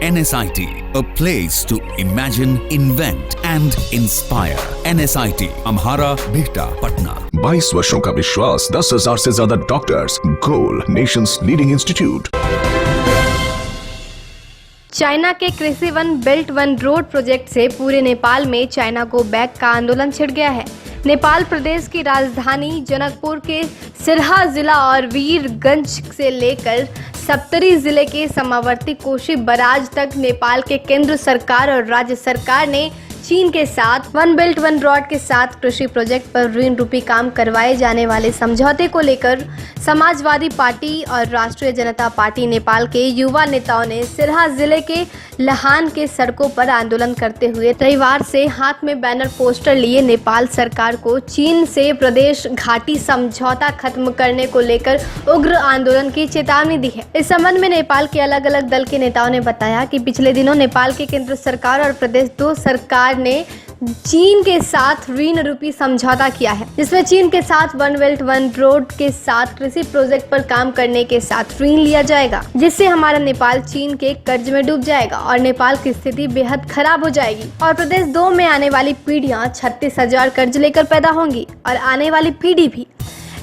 NSIT, a place to imagine, invent and inspire. NSIT, Amhara, Bihta, Patna. 22 वर्षों का विश्वास, 10,000 से ज्यादा डॉक्टर्स, गोल नेशंस लीडिंग इंस्टीट्यूट। चाइना के कृषि one belt one road project से पूरे नेपाल में चाइना गो बैक का आंदोलन छिड़ गया है। नेपाल प्रदेश की राजधानी जनकपुर के सिरहा जिला और वीरगंज से लेकर सप्तरी जिले के सीमावर्ती कोशी बराज तक नेपाल के केंद्र सरकार और राज्य सरकार ने चीन के साथ वन बेल्ट वन रोड के साथ कृषि प्रोजेक्ट पर ऋण रूपी काम करवाए जाने वाले समझौते को लेकर समाजवादी पार्टी और राष्ट्रीय जनता पार्टी नेपाल के युवा नेताओं ने सिरहा जिले के लहान के सड़कों पर आंदोलन करते हुए रविवार से हाथ में बैनर पोस्टर लिए नेपाल सरकार को चीन से प्रदेश घाटी समझौता खत्म करने को लेकर उग्र आंदोलन की चेतावनी दी है। इस संबंध में नेपाल के अलग अलग दल के नेताओं ने बताया कि पिछले दिनों नेपाल के केंद्र सरकार और प्रदेश दो सरकार ने चीन के साथ ऋण रूपी समझौता किया है, जिसमें चीन के साथ वन बेल्ट वन रोड के साथ कृषि प्रोजेक्ट पर काम करने के साथ ऋण लिया जाएगा, जिससे हमारा नेपाल चीन के कर्ज में डूब जाएगा और नेपाल की स्थिति बेहद खराब हो जाएगी और प्रदेश दो में आने वाली पीढ़ियां 36,000 कर्ज लेकर पैदा होंगी और आने वाली पीढ़ी भी।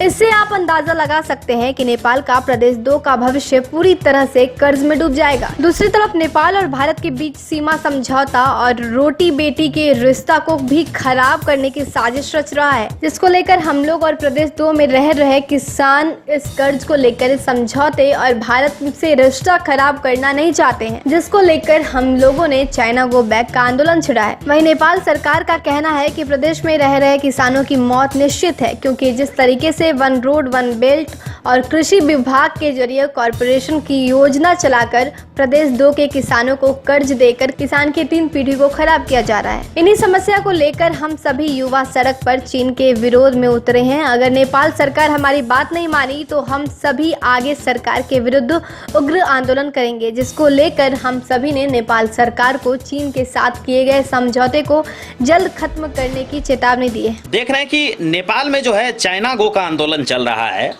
इससे आप अंदाजा लगा सकते हैं कि नेपाल का प्रदेश दो का भविष्य पूरी तरह से कर्ज में डूब जाएगा। दूसरी तरफ नेपाल और भारत के बीच सीमा समझौता और रोटी बेटी के रिश्ता को भी खराब करने की साजिश रच रहा है, जिसको लेकर हम लोग और प्रदेश दो में रह रहे किसान इस कर्ज को लेकर समझौते और भारत से रिश्ता खराब करना नहीं चाहते हैं, जिसको लेकर हम लोगों ने चाइना गो बैक का आंदोलन छिड़ा है। वहीं नेपाल सरकार का कहना है कि प्रदेश में रह रहे किसानों की मौत निश्चित है, क्योंकि जिस तरीके से वन रोड वन बेल्ट और कृषि विभाग के जरिए कॉरपोरेशन की योजना चलाकर प्रदेश दो के किसानों को कर्ज देकर किसान की 3 पीढ़ी को खराब किया जा रहा है। इन्हीं समस्या को लेकर हम सभी युवा सड़क पर चीन के विरोध में उतरे हैं। अगर नेपाल सरकार हमारी बात नहीं मानी तो हम सभी आगे सरकार के विरुद्ध उग्र आंदोलन करेंगे, जिसको लेकर हम सभी ने नेपाल सरकार को चीन के साथ किए गए समझौते को जल्द खत्म करने की चेतावनी दी है। देख रहे हैं कि नेपाल में जो है चाइना गो का आंदोलन चल रहा है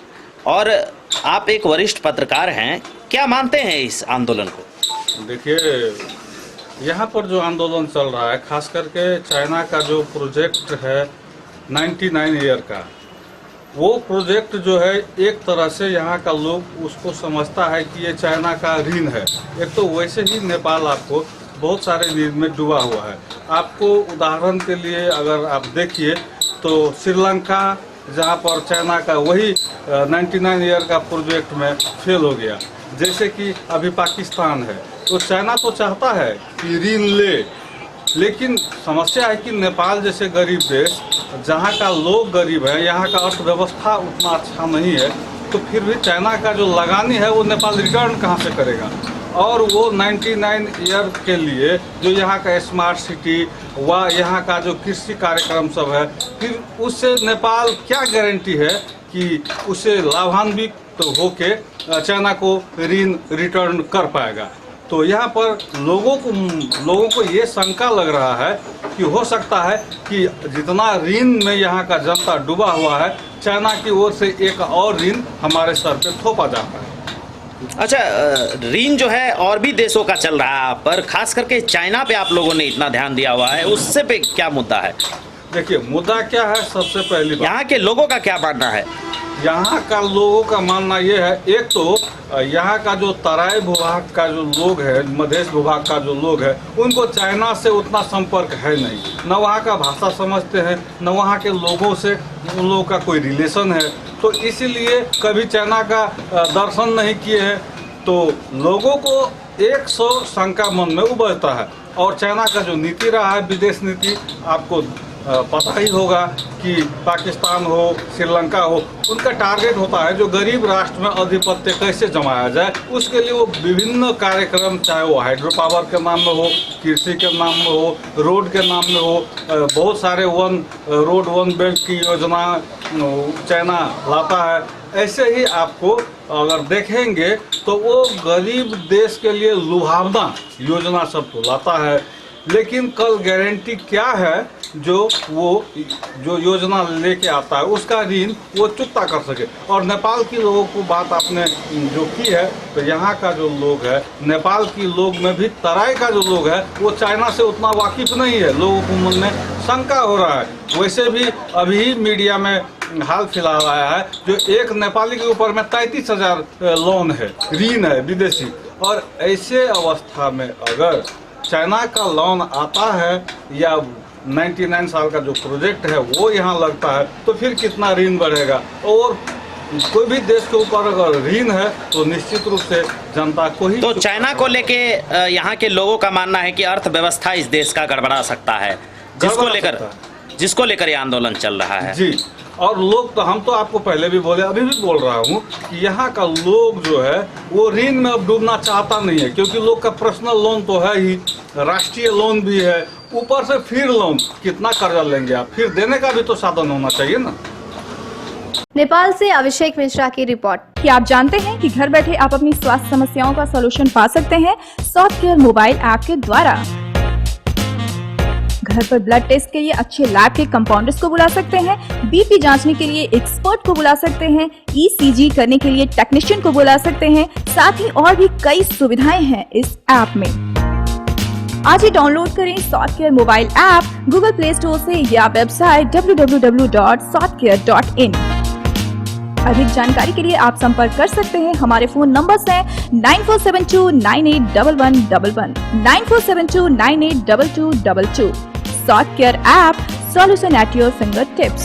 और आप एक वरिष्ठ पत्रकार हैं, क्या मानते हैं इस आंदोलन को? देखिए, यहाँ पर जो आंदोलन चल रहा है, खास करके चाइना का जो प्रोजेक्ट है 99 ईयर का, वो प्रोजेक्ट जो है एक तरह से यहाँ का लोग उसको समझता है कि ये चाइना का ऋण है। एक तो वैसे ही नेपाल आपको बहुत सारे ऋण में डूबा हुआ है। आपको उदाहरण के लिए अगर आप देखिए तो श्रीलंका, जहाँ पर चाइना का वही 99 ईयर का प्रोजेक्ट में फेल हो गया, जैसे कि अभी पाकिस्तान है, तो चाइना तो चाहता है कि ऋण ले, लेकिन समस्या है कि नेपाल जैसे गरीब देश, जहाँ का लोग गरीब है, यहाँ का अर्थव्यवस्था उतना अच्छा नहीं है, तो फिर भी चाइना का जो लगानी है वो नेपाल रिटर्न कहाँ से करेगा। और वो 99 ईयर के लिए जो यहाँ का स्मार्ट सिटी व यहाँ का जो कृषि कार्यक्रम सब है, फिर उससे नेपाल क्या गारंटी है कि उससे लाभान्वित तो होके चाइना को ऋण रिटर्न कर पाएगा। तो यहाँ पर लोगों को ये शंका लग रहा है कि हो सकता है कि जितना ऋण में यहाँ का जनता डूबा हुआ है, चाइना की ओर से एक और ऋण हमारे सर पे थोपा जाता है। अच्छा, ऋण जो है और भी देशों का चल रहा है, पर खास करके चाइना पे आप लोगों ने इतना ध्यान दिया हुआ है, उससे पे क्या मुद्दा है? देखिए, मुद्दा क्या है, सबसे पहली बात यहाँ के लोगों का क्या मानना है? यहाँ का लोगों का मानना ये है, एक तो यहाँ का जो तराई भूभाग का जो लोग है, मध्य भूभाग का जो लोग है, उनको चाइना से उतना संपर्क है नहीं, न वहाँ का भाषा समझते हैं, न वहाँ के लोगों से उन लोगों का कोई रिलेशन है, तो इसीलिए कभी चाइना का दर्शन नहीं किए हैं, तो लोगों को 100 शंका मन में उभरता है। और चाइना का जो नीति रहा है, विदेश नीति, आपको पता ही होगा कि पाकिस्तान हो, श्रीलंका हो, उनका टारगेट होता है जो गरीब राष्ट्र में आधिपत्य कैसे जमाया जाए। उसके लिए वो विभिन्न कार्यक्रम, चाहे वो हाइड्रो पावर के नाम में हो, कृषि के नाम में हो, रोड के नाम में हो, बहुत सारे रोड वन बेल्ट की योजना चाइना लाता है। ऐसे ही आपको अगर देखेंगे तो वो गरीब देश के लिए लुभावना योजना सब तो लाता है, लेकिन कल गारंटी क्या है जो योजना लेके आता है उसका ऋण वो चुकता कर सके। और नेपाल के लोगों को बात आपने जो की है, तो यहाँ का जो लोग है, नेपाल के लोग में भी तराई का जो लोग है वो चाइना से उतना वाकिफ नहीं है। लोगों को मन में शंका हो रहा है। वैसे भी अभी मीडिया में हाल फिलहाल आया है जो एक नेपाली के ऊपर में 33,000 लोन है, ऋण है विदेशी। और ऐसे अवस्था में अगर चाइना का लोन आता है या 99 साल का जो प्रोजेक्ट है वो यहाँ लगता है, तो फिर कितना ऋण बढ़ेगा। और कोई भी देश के ऊपर अगर ऋण है तो निश्चित रूप से जनता को ही। तो चाइना को लेके यहाँ के लोगों का मानना है कि अर्थव्यवस्था इस देश का गड़बड़ा सकता है, जिसको लेकर ये आंदोलन चल रहा है। जी, और लोग तो, हम तो आपको पहले भी बोले, अभी भी बोल रहा हूँ कि यहाँ का लोग जो है वो ऋण में अब डूबना चाहता नहीं है, क्योंकि लोग का पर्सनल लोन तो है ही, राष्ट्रीय लोन भी है, ऊपर से फिर लोन, कितना कर्जा लेंगे आप, फिर देने का भी तो साधन होना चाहिए ना। नेपाल से अभिषेक मिश्रा की रिपोर्ट। क्या आप जानते हैं कि घर बैठे आप अपनी स्वास्थ्य समस्याओं का सलूशन पा सकते हैं सॉफ्टकेयर मोबाइल ऐप के द्वारा। घर पर ब्लड टेस्ट के लिए अच्छे लैब के कंपाउंडर्स को बुला सकते हैं, बीपी जांचने के लिए एक्सपर्ट को बुला सकते हैं, ईसीजी करने के लिए टेक्नीशियन को बुला सकते हैं। साथ ही और भी कई सुविधाएं हैं इस ऐप में। आज ही डाउनलोड करें Softcare mobile app Google Play Store से या वेबसाइट www.softcare.in। अधिक जानकारी के लिए आप संपर्क कर सकते हैं। हमारे फोन नंबर्स हैं 9472981111, 9472982222। Softcare app, solution at your finger tips.